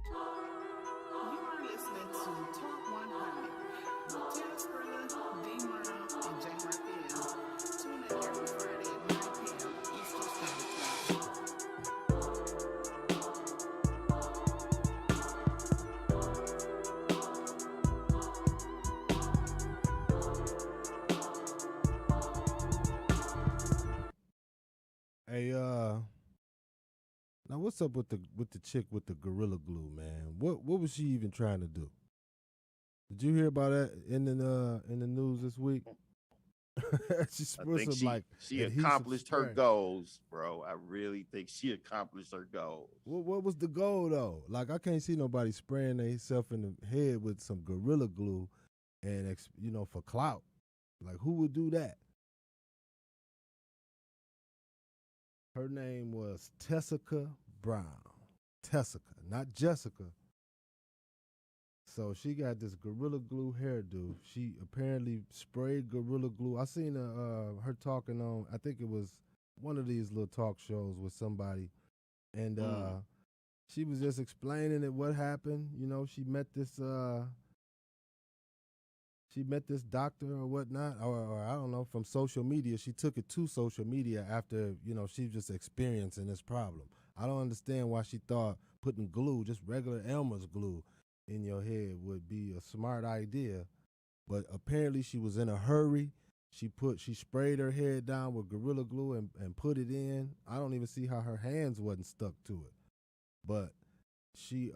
S5: You are listening to Talk 100 with TEL-SCRILLA, D-Murder, and J. Raphael. Tune in every Friday at 9 p.m. Eastern Standard
S1: Hey, now what's up with the chick with the Gorilla Glue, man? What was she even trying to do? Did you hear about that in the news this week? She
S2: she accomplished her goals, bro. I really think she accomplished her goals.
S1: What was the goal though? Like I can't see nobody spraying themselves in the head with some Gorilla Glue, and for clout. Like who would do that? Her name was Tessica Brown. Tessica, not Jessica. So she got this Gorilla Glue hairdo. She apparently sprayed Gorilla Glue. I seen her talking on, I think it was one of these little talk shows with somebody. And she was just explaining what happened. She met this doctor or whatnot, or I don't know, from social media. She took it to social media after, she was just experiencing this problem. I don't understand why she thought putting glue, just regular Elmer's glue, in your head would be a smart idea. But apparently she was in a hurry. She sprayed her head down with Gorilla Glue and put it in. I don't even see how her hands wasn't stuck to it. But she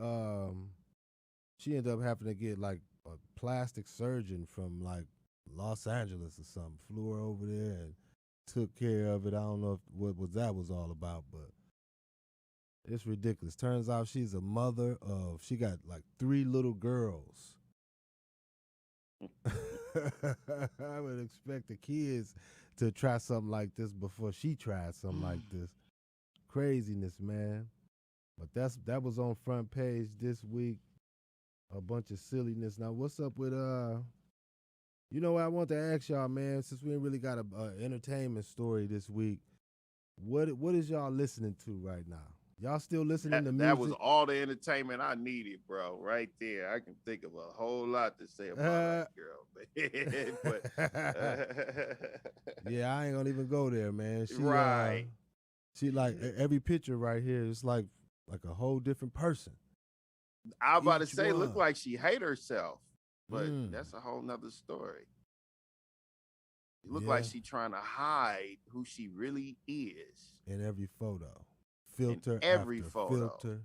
S1: ended up having to get like a plastic surgeon from like Los Angeles or something. Flew her over there and took care of it. I don't know what that was all about, but it's ridiculous. Turns out she's a mother of, she got like 3 little girls. I would expect the kids to try something like this before she tried something like this. Craziness, man. But that was on front page this week. A bunch of silliness. Now, what's up with you know what I want to ask y'all, man, since we ain't really got a entertainment story this week. What is y'all listening to right now? Y'all still listening to music?
S2: That was all the entertainment I needed, bro. Right there. I can think of a whole lot to say about that girl, man.
S1: Yeah, I ain't gonna even go there, man. She,
S2: right.
S1: She like every picture right here is like a whole different person.
S2: I was about to say, look like she hate herself, but that's a whole nother story. It look like she trying to hide who she really is
S1: in every photo. Filter
S2: in every
S1: after
S2: photo.
S1: Filter.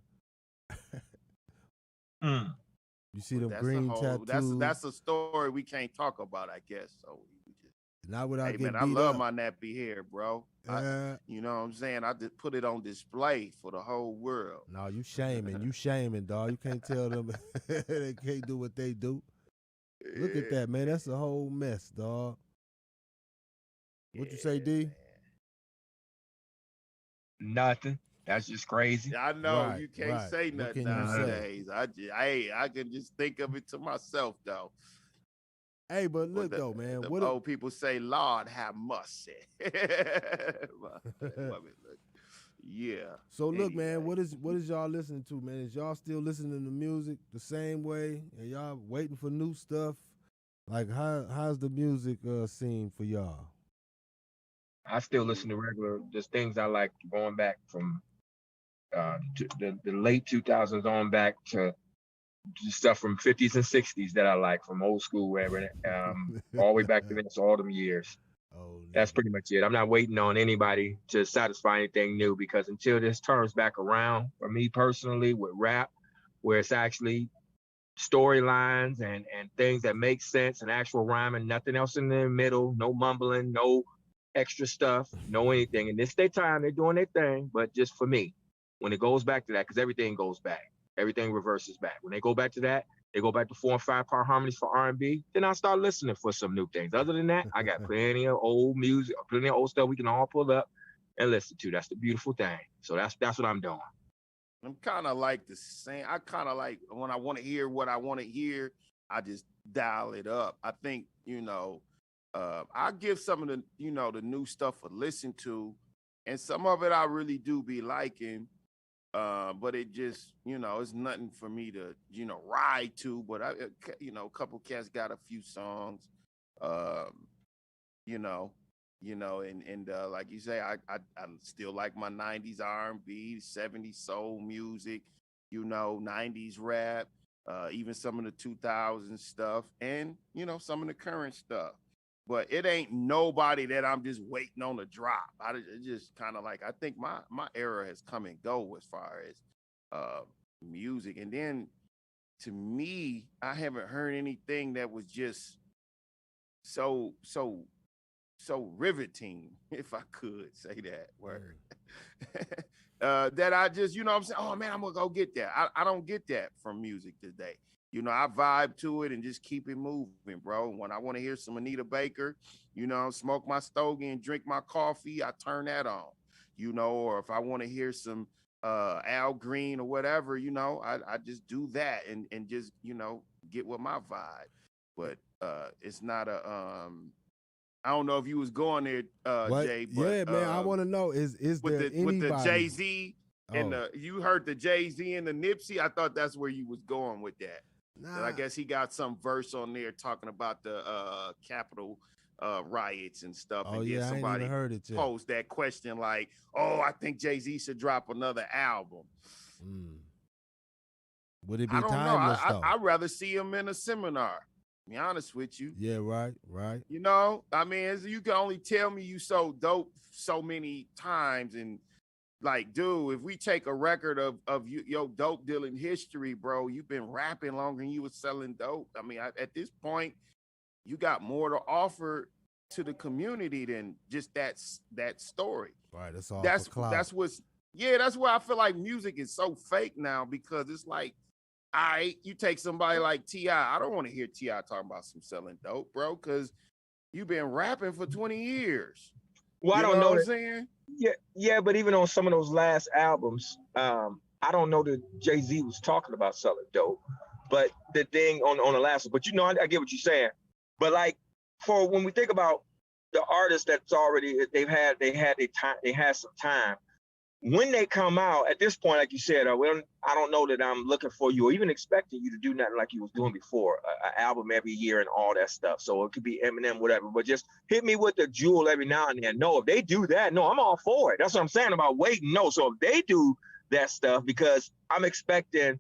S1: You see them green tattoos.
S2: That's a story we can't talk about, I guess. So we just,
S1: not without getting
S2: man,
S1: beat
S2: I love
S1: up.
S2: my nappy hair, bro. You know what I'm saying? I just put it on display for the whole world.
S1: No, you shaming, dog. You can't tell them they can't do what they do. Look at that, man. That's a whole mess, dog. What you say, D?
S3: Nothing. That's just crazy.
S2: I know you can't say nothing nowadays. I can just think of it to myself though.
S1: Hey, but look though, man.
S2: What old people say, Lord have mercy. Yeah.
S1: So look, man, what is y'all listening to, man? Is y'all still listening to music the same way? And y'all waiting for new stuff? Like how's the music scene for y'all?
S3: I still listen to regular, just things I like going back from the late 2000s on back to stuff from 50s and 60s that I like from old school, wherever, all the way back to this, all them years.
S1: Oh,
S3: that's pretty much it. I'm not waiting on anybody to satisfy anything new, because until this turns back around for me personally with rap, where it's actually storylines and things that make sense and actual rhyming, nothing else in the middle, no mumbling, no extra stuff, no anything. And this their time, they're doing their thing, but just for me, when it goes back to that, because everything goes back, everything reverses back. When they go back to that, they go back to 4 and 5 part harmonies for R&B, then I start listening for some new things. Other than that, I got plenty of old music, plenty of old stuff we can all pull up and listen to. That's the beautiful thing. So that's what I'm doing.
S2: I'm kind of like the same. I kind of like when I want to hear what I want to hear, I just dial it up. I think, I give some of the, the new stuff a listen to, and some of it I really do be liking. But it just, it's nothing for me to, ride to. But a couple cats got a few songs, and like you say, I still like my 90s R&B, 70s soul music, 90s rap, even some of the 2000s stuff, and some of the current stuff. But it ain't nobody that I'm just waiting on to drop. It's just kind of like, I think my era has come and go as far as music. And then to me, I haven't heard anything that was just so riveting, if I could say that word. That I just, I'm saying, oh man, I'm gonna go get that. I don't get that from music today. I vibe to it and just keep it moving, bro. When I want to hear some Anita Baker, smoke my stogie and drink my coffee, I turn that on, or if I want to hear some Al Green or whatever, I just do that and just, get with my vibe. But it's not I don't know if you was going there, Jay. But,
S1: yeah, man, I want to know, is there anybody?
S2: With the Jay-Z and you heard the Jay-Z and the Nipsey, I thought that's where you was going with that. Nah. I guess he got some verse on there talking about the Capitol riots and stuff.
S1: Oh,
S2: and
S1: yeah, somebody I ain't even heard it yet.
S2: Posed that question like, oh, I think Jay-Z should drop another album.
S1: Would it be timeless, though?
S2: I'd rather see him in a seminar, to be honest with you.
S1: Yeah, right.
S2: I mean, you can only tell me you so dope so many times. And like, dude, if we take a record of your dope dealing history, bro, you've been rapping longer than you was selling dope. I mean, at this point, you got more to offer to the community than just that story.
S1: Right. That's all.
S2: That's why I feel like music is so fake now, because it's like, all right, you take somebody like T.I. I don't want to hear T.I. talking about some selling dope, bro, because you've been rapping for 20 years.
S3: Well, I don't know
S2: what I'm saying?
S3: Yeah, but even on some of those last albums, I I don't know that Jay-Z was talking about selling dope, but the thing on the last one, but you know, I get what you're saying. But like for when we think about the artists that's already, they had some time. When they come out at this point, like you said, I don't know that I'm looking for you or even expecting you to do nothing like you was doing before, an album every year and all that stuff. So it could be Eminem, whatever, but just hit me with the jewel every now and then. No, if they do that, no, I'm all for it. That's what I'm saying about waiting. No, so if they do that stuff, because I'm expecting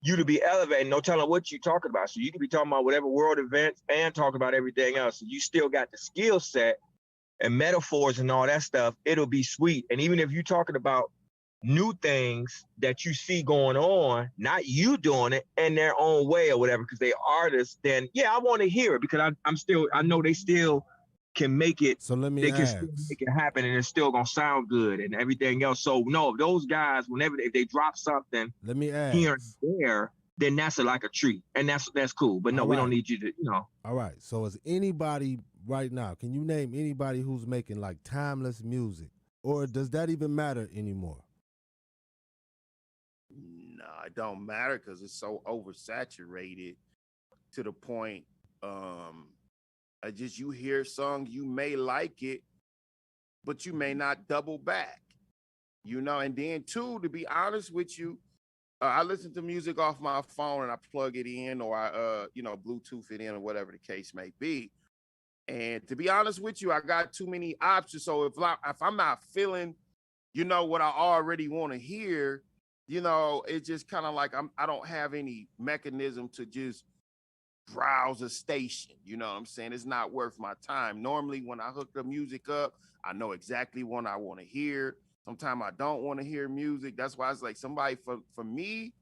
S3: you to be elevating, no telling what you're talking about. So you could be talking about whatever world events and talk about everything else. So you still got the skill set and metaphors and all that stuff. It'll be sweet. And even if you're talking about new things that you see going on, not you doing it in their own way or whatever, because they artists, then yeah, I want to hear it, because I know they still can make it.
S1: So let me
S3: they
S1: ask.
S3: can still make it happen, and it's still gonna sound good and everything else. So no, those guys, if they drop something,
S1: let me ask,
S3: here and there, then that's like a treat, and that's cool. But no, we don't need you to,
S1: All right. So is anybody right now, can you name anybody who's making like timeless music, or does that even matter anymore?
S2: No, it don't matter because it's so oversaturated to the point. You hear a song, you may like it, but you may not double back, And then too, to be honest with you, I listen to music off my phone and I plug it in, or I Bluetooth it in, or whatever the case may be. And to be honest with you, I got too many options. So if I'm not feeling, what I already want to hear, it's just kind of like I don't have any mechanism to just browse a station. You know what I'm saying? It's not worth my time. Normally, when I hook the music up, I know exactly what I want to hear. Sometimes I don't want to hear music. That's why it's like somebody for me,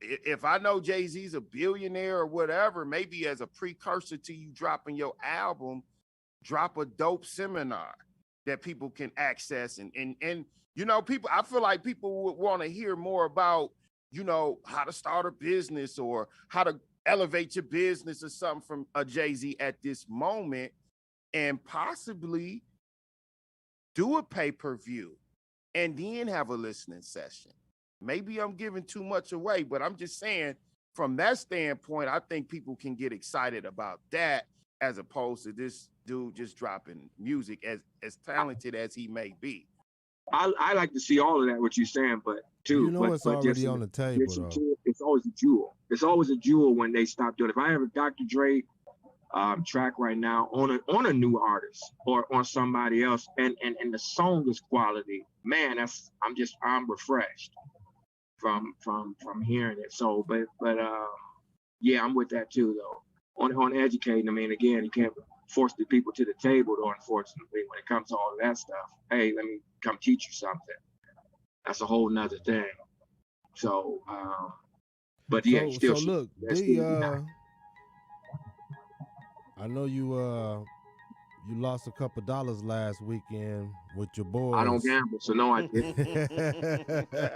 S2: if I know Jay-Z's a billionaire or whatever, maybe as a precursor to you dropping your album, drop a dope seminar that people can access. And people, I feel like people would want to hear more about, how to start a business or how to elevate your business or something from a Jay-Z at this moment, and possibly do a pay-per-view and then have a listening session. Maybe I'm giving too much away, but I'm just saying from that standpoint, I think people can get excited about that as opposed to this dude just dropping music as talented as he may be.
S3: I like to see all of that, what you're saying, but
S1: it's already on the table, though.
S3: It's always a jewel. It's always a jewel when they stop doing it. If I have a Dr. Dre track right now on a new artist or on somebody else, and the song is quality, man, I'm refreshed from hearing it. So, but yeah, I'm with that too, though. On educating, I mean, again, you can't force the people to the table, though, unfortunately, when it comes to all of that stuff. Hey, let me come teach you something. That's a whole nother thing. So, but yeah,
S1: so look, I know you lost a couple dollars last weekend with your boys.
S3: I don't gamble, so no, I didn't.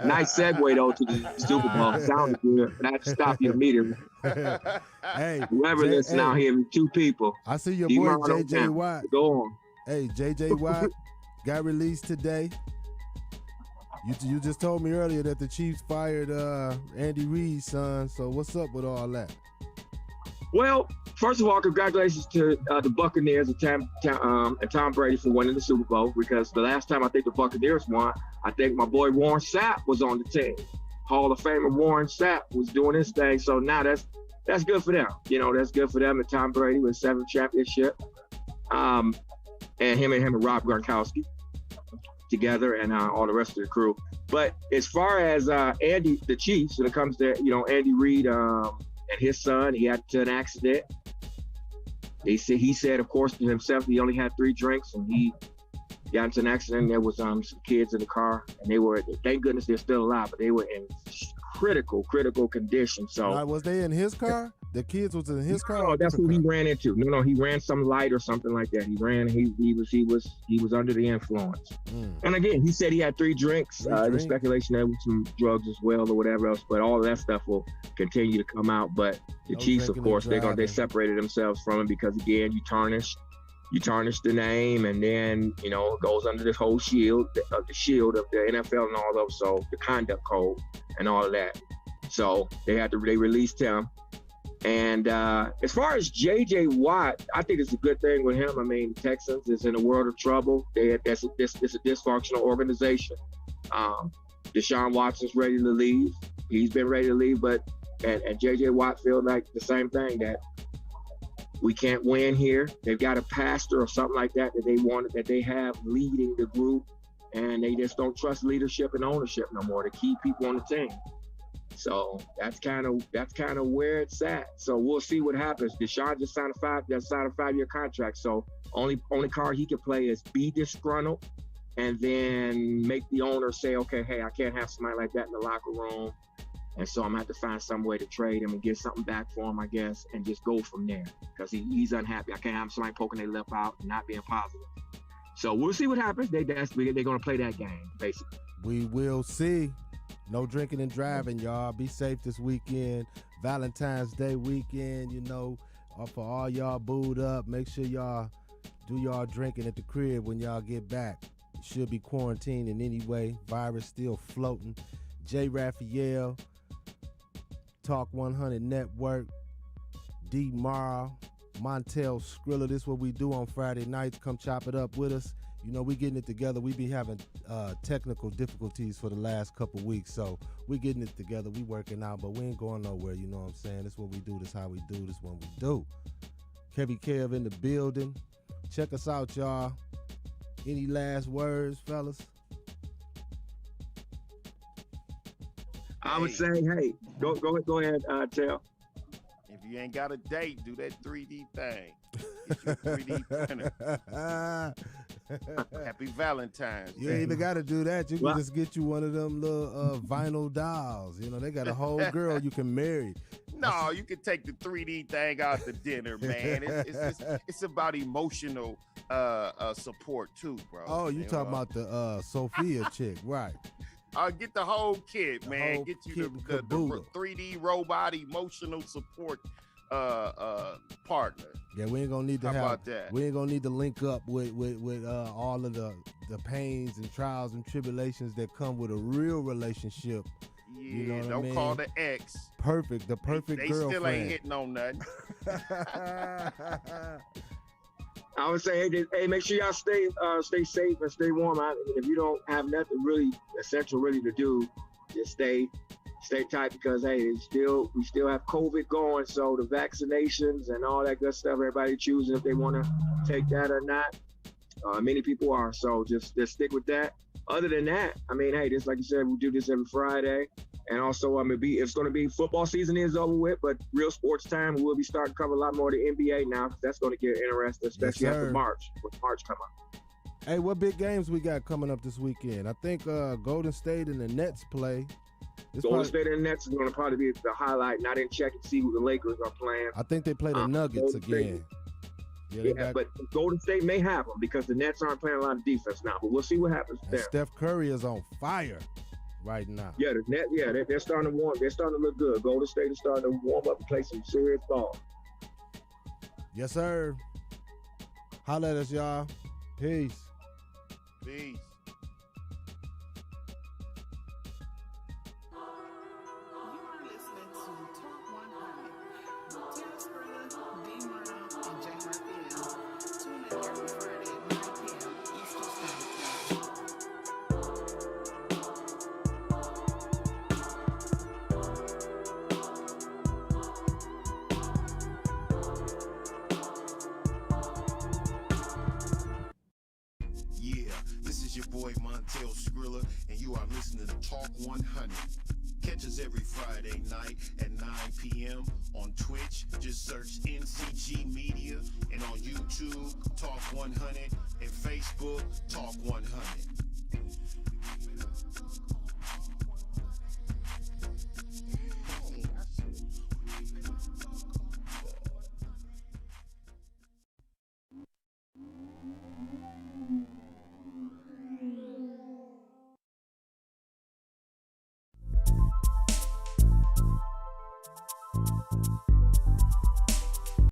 S3: Nice segue though to the Super Bowl. Sounded good, but I had to stop you immediately.
S1: Hey,
S3: whoever listening out here, 2 people.
S1: I see your boy JJ Watt.
S3: Go on.
S1: Hey, JJ Watt got released today. You just told me earlier that the Chiefs fired Andy Reid's son. So what's up with all that?
S3: Well, first of all, congratulations to the Buccaneers and Tom Brady for winning the Super Bowl, because the last time I think the Buccaneers won, I think my boy Warren Sapp was on the team. Hall of Famer Warren Sapp was doing his thing. So now that's good for them. That's good for them and Tom Brady with 7 championships. And him and Rob Gronkowski together and all the rest of the crew. But as far as Andy, the Chiefs, when it comes to, Andy Reid and his son, he had an accident. He said, of course, to himself, he only had 3 drinks and he got into an accident. There was some kids in the car, and they were, thank goodness they're still alive, but they were in critical condition. So
S1: now, was they in his car? The kids was in his car?
S3: Oh, that's who he ran into. No, he ran some light or something like that. He was under the influence. And again, he said he had 3 drinks. There's speculation there with some drugs as well or whatever else, but all of that stuff will continue to come out. But the Chiefs, of course, they separated themselves from him because, again, you tarnish You tarnish the name, and then, you know, it goes under this whole shield of the NFL and all those, so the conduct code and all of that. So they released him. And as far as J.J. Watt, I think it's a good thing with him. I mean, Texans is in a world of trouble. It's a dysfunctional organization. Deshaun Watson's ready to leave. He's been ready to leave, and J.J. Watt feels like the same thing, that we can't win here. They've got a pastor or something like that that they have leading the group, and they just don't trust leadership and ownership no more to keep people on the team. So that's kind of where it's at. So we'll see what happens. Deshaun just signed a 5-year contract. So only card he can play is be disgruntled, and then make the owner say, okay, hey, I can't have somebody like that in the locker room. And so I'm gonna have to find some way to trade him and get something back for him, I guess, and just go from there, because he's unhappy. I can't have somebody poking their lip out and not being positive. So we'll see what happens. They're gonna play that game, basically.
S1: We will see. No drinking and driving, y'all. Be safe this weekend. Valentine's Day weekend, you know, for all y'all booed up. Make sure y'all do y'all drinking at the crib when y'all get back. You should be quarantining anyway. Virus still floating. J. Raphael, Talk1hunnid Network, D. Mara, TEL-SCRILLA. This is what we do on Friday nights. Come chop it up with us. You know, we getting it together. We be having technical difficulties for the last couple weeks, so we getting it together. We working out, but we ain't going nowhere. You know what I'm saying? This is what we do. This is how we do. This is what we do. Kevy Kev in the building. Check us out, y'all. Any last words, fellas?
S3: I would say, hey, go ahead, Tel.
S2: If you ain't got a date, do that 3D thing. Get your 3D printer. Happy Valentine's Day.
S1: You ain't even got to do that. You can just get you one of them little vinyl dolls. You know, they got a whole girl you can marry.
S2: No, you can take the 3D thing out to dinner, man. It's about emotional support too, bro.
S1: Oh, you talking about the Sophia chick, right?
S2: Get the whole kit, man. Get you the 3D robot emotional support partner.
S1: Yeah, we ain't gonna need to
S2: about that?
S1: We ain't gonna need to link up with all of the pains and trials and tribulations that come with a real relationship.
S2: Yeah,
S1: you know what
S2: don't
S1: I mean?
S2: call the ex.
S1: Perfect, the perfect
S2: they
S1: girlfriend.
S2: Still ain't hitting on nothing.
S3: I would say, hey, make sure y'all stay safe and stay warm. If you don't have nothing really essential really to do, just stay tight, because hey, we still have COVID going. So the vaccinations and all that good stuff, everybody choosing if they want to take that or not. Many people are. So just stick with that. Other than that, I mean, hey, just like you said, we do this every Friday. And also, it's going to be football season is over with, but real sports time, we'll be starting to cover a lot more of the NBA now, because that's going to get interesting, especially after March, when March come up.
S1: Hey, what big games we got coming up this weekend? I think Golden State and the Nets play.
S3: Golden State and the Nets is going to probably be the highlight, and I didn't check and see who the Lakers are playing.
S1: I think they play the Nuggets again.
S3: But Golden State may have them, because the Nets aren't playing a lot of defense now, but we'll see what happens there.
S1: Steph Curry is on fire right now.
S3: Yeah, the Net. Yeah, they're starting to warm. They're starting to look good. Golden State is starting to warm up and play some serious ball.
S1: Yes, sir. Holla at us, y'all. Peace.
S2: Peace.
S5: You are listening to Talk1hunnid with TEL-SCRILLA, D. Murdoch, and J. Raphael. Tune in every Friday at 9 p.m. Eastern Standard Time.
S4: Yeah, this is your boy TEL-SCRILLA, and you are listening to Talk1hunnid. Catch us every Friday night at 9 p.m. on Twitch. Just search NCG Media, and on YouTube, Talk1hunnid, and Facebook, Talk1hunnid.